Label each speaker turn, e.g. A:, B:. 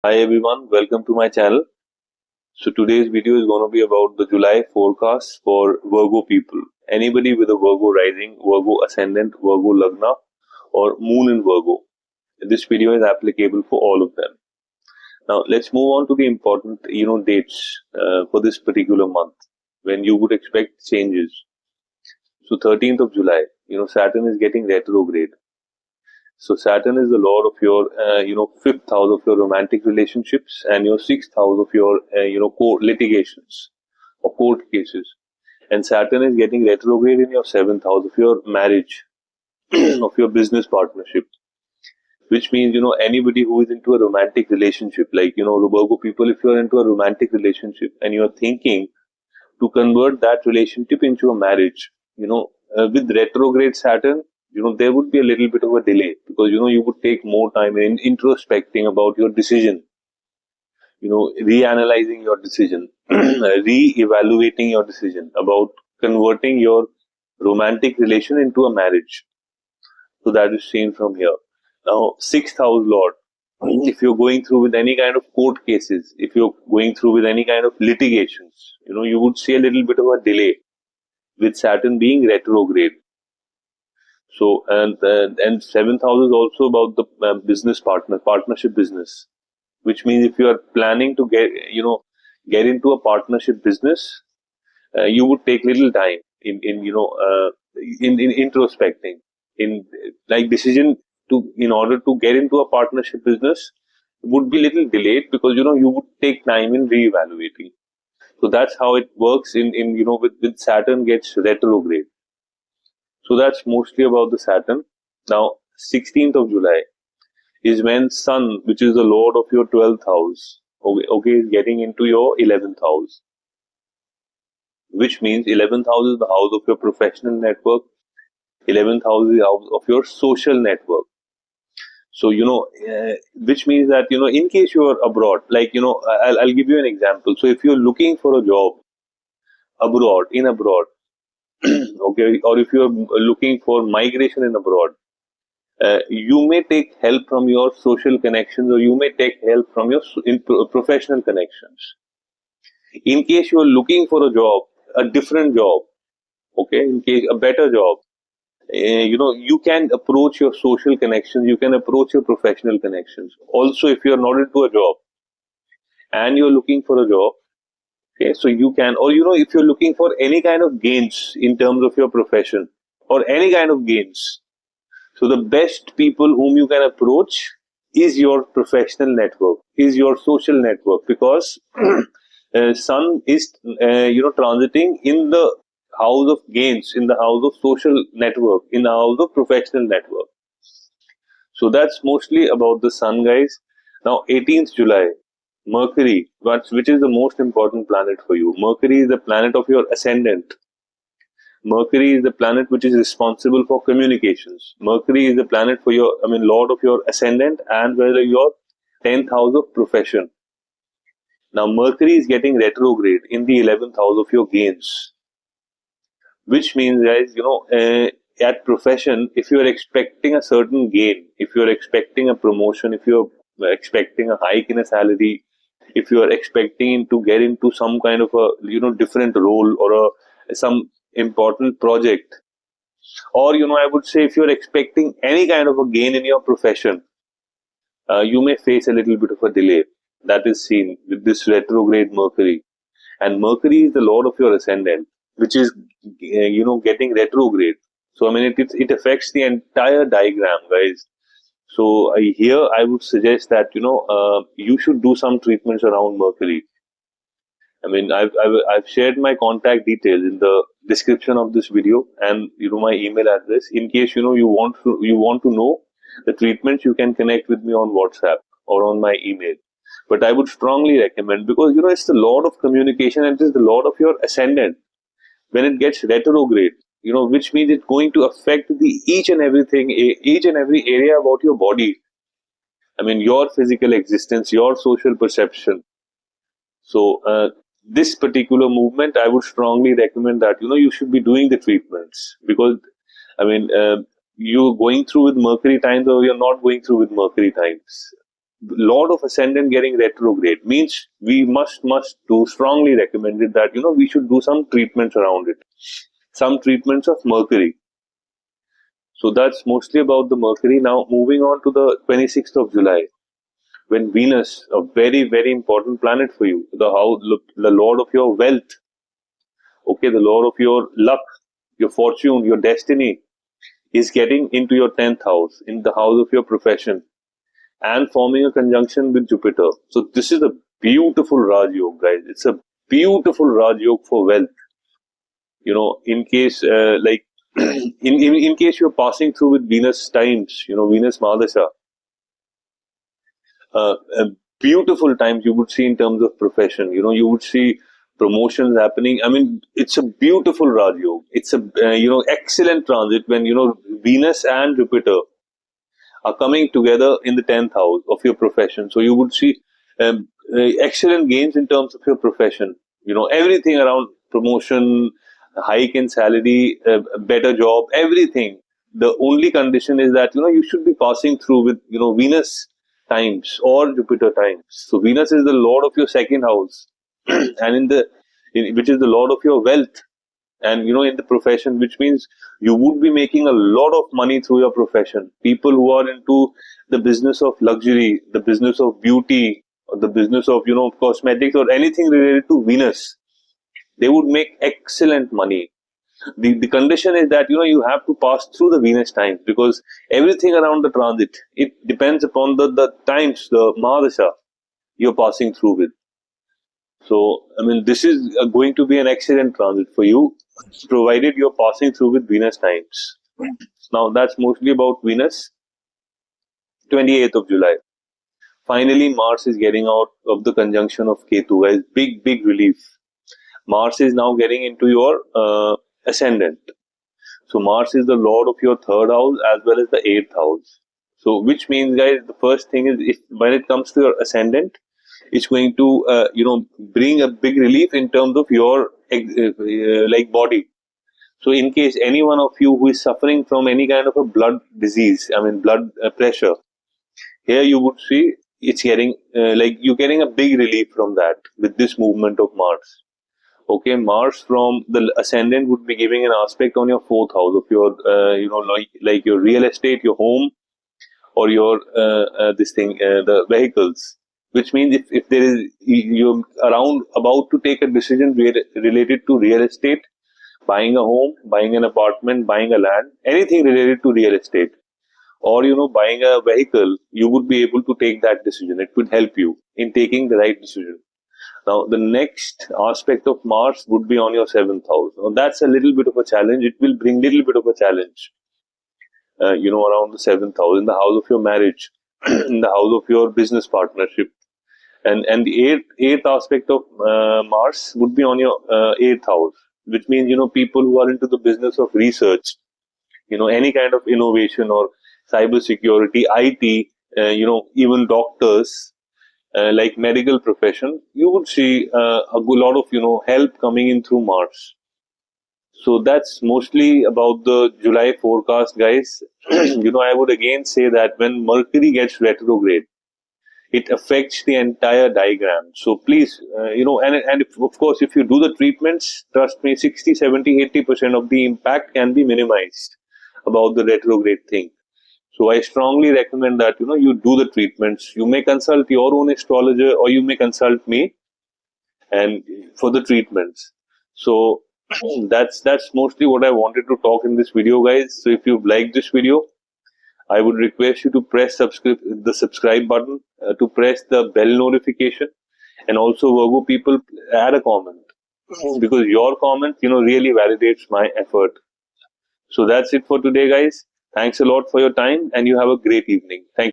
A: Hi everyone, welcome to my channel. So today's video is going to be about the July forecast for Virgo people. Anybody with a Virgo rising, Virgo ascendant, Virgo Lagna or Moon in Virgo. This video is applicable for all of them. Now let's move on to the important dates for this particular month when you would expect changes. So 13th of July, Saturn is getting retrograde. So Saturn is the lord of your, fifth house of your romantic relationships and your sixth house of your, court litigations or court cases. And Saturn is getting retrograde in your seventh house of your marriage, of your business partnership, which means, anybody who is into a romantic relationship, like, Virgo people, if you're into a romantic relationship and you're thinking to convert that relationship into a marriage, with retrograde Saturn, there would be a little bit of a delay because, you would take more time in introspecting about your decision, reanalyzing your decision, re-evaluating your decision about converting your romantic relation into a marriage. So that is seen from here. Now, sixth house lord, if you're going through with any kind of court cases, if you're going through with any kind of litigations, you would see a little bit of a delay with Saturn being retrograde. So, and seventh house is also about the business partnership business, which means if you are planning to get into a partnership business, you would take little time in introspecting, in like decision in order to get into a partnership business would be little delayed because, you would take time in reevaluating. So that's how it works with Saturn gets retrograde. So that's mostly about the Saturn. Now, 16th of July is when Sun, which is the lord of your 12th house, okay, is getting into your 11th house, which means 11th house is the house of your professional network, 11th house is the house of your social network. So, which means that, in case you are abroad, like, I'll give you an example. So, if you're looking for a job abroad, okay, or if you're looking for migration in abroad, you may take help from your social connections or you may take help from your professional connections. In case you are looking for a job, a different job, okay, in case a better job, you can approach your social connections, you can approach your professional connections. Also, if you are not into a job and you're looking for a job, okay, so you can, or if you're looking for any kind of gains in terms of your profession or any kind of gains, so the best people whom you can approach is your professional network, is your social network, because Sun is transiting in the house of gains, in the house of social network, in the house of professional network. So that's mostly about the Sun, guys. Now, 18th July, Mercury, which is the most important planet for you. Mercury is the planet of your ascendant. Mercury is the planet which is responsible for communications. Mercury is the planet for your, lord of your ascendant and whether your 10th house of profession. Now, Mercury is getting retrograde in the 11th house of your gains, which means, guys, at profession, if you are expecting a certain gain, if you are expecting a promotion, if you are expecting a hike in a salary, if you are expecting to get into some kind of a, different role or some important project, or, I would say if you're expecting any kind of a gain in your profession, you may face a little bit of a delay. That is seen with this retrograde Mercury. And Mercury is the lord of your ascendant, which is, getting retrograde. So, it affects the entire diagram, guys. So, here I would suggest that, you should do some treatments around Mercury. I've shared my contact details in the description of this video and, my email address. In case, you want to know the treatments, you can connect with me on WhatsApp or on my email. But I would strongly recommend, because, it's the lord of communication and it is the lord of your ascendant. When it gets retrograde, which means it's going to affect each and every area about your body. Your physical existence, your social perception. So, this particular movement, I would strongly recommend that, you should be doing the treatments because, you're going through with Mercury times or you're not going through with Mercury times. Lord of Ascendant getting retrograde means we must do strongly recommended that we should do some treatments around it, some treatments of Mercury. So that's mostly about the Mercury. Now moving on to the 26th of July, when Venus, a very very important planet for you, the Lord of your wealth, okay, the Lord of your luck, your fortune, your destiny, is getting into your 10th house, in the house of your profession, and forming a conjunction with Jupiter. So this is a beautiful Raj Yoga, guys. It's a beautiful Raj Yoga for wealth. In case in case you're passing through with Venus times, Venus Mahadasha, uh, uh, beautiful times you would see in terms of profession. You would see promotions happening. I mean, it's a beautiful Raj Yoga. It's a excellent transit when Venus and Jupiter are coming together in the 10th house of your profession. So you would see excellent gains in terms of your profession. Everything around promotion, hike in salary, better job, everything. The only condition is that you should be passing through with Venus times or Jupiter times. So Venus is the lord of your second house, and which is the lord of your wealth, and in the profession, which means you would be making a lot of money through your profession. People who are into the business of luxury, the business of beauty, or the business of cosmetics or anything related to Venus, they would make excellent money. The condition is that you have to pass through the Venus times, because everything around the transit, it depends upon the times, the Mahadasha you're passing through with. So, I mean, this is going to be an excellent transit for you, provided you're passing through with Venus times. Now, that's mostly about Venus. 28th of July. Finally, Mars is getting out of the conjunction of Ketu, guys. Big, big relief. Mars is now getting into your ascendant. So, Mars is the lord of your third house as well as the eighth house. So, which means, guys, the first thing is, when it comes to your ascendant, it's going to bring a big relief in terms of your like body. So in case any one of you who is suffering from any kind of a blood disease, I mean blood pressure, here you would see it's getting like you're getting a big relief from that with this movement of Mars. Okay, Mars from the ascendant would be giving an aspect on your fourth house of your like your real estate, your home, or your this thing, the vehicles. Which means if there is, you're around about to take a decision related to real estate, buying a home, buying an apartment, buying a land, anything related to real estate, or buying a vehicle, you would be able to take that decision. It would help you in taking the right decision. Now, the next aspect of Mars would be on your seventh house. Now, that's a little bit of a challenge. It will bring little bit of a challenge. Around the seventh house, in the house of your marriage, in the house of your business partnership, and the eighth aspect of Mars would be on your eighth house, which means people who are into the business of research, any kind of innovation or cyber security, IT, even doctors, like medical profession, you would see a good lot of help coming in through Mars. So that's mostly about the July forecast, guys. I would again say that when Mercury gets retrograde, it affects the entire diagram. So please, and if, of course, if you do the treatments, trust me, 60, 70, 80% of the impact can be minimized about the retrograde thing. So I strongly recommend that, you do the treatments. You may consult your own astrologer, or you may consult me and for the treatments. So that's mostly what I wanted to talk in this video, guys. So if you've liked this video, I would request you to press the subscribe button, to press the bell notification, and also Virgo people, add a comment, because your comment, really validates my effort. So that's it for today, guys. Thanks a lot for your time, and you have a great evening. Thank you.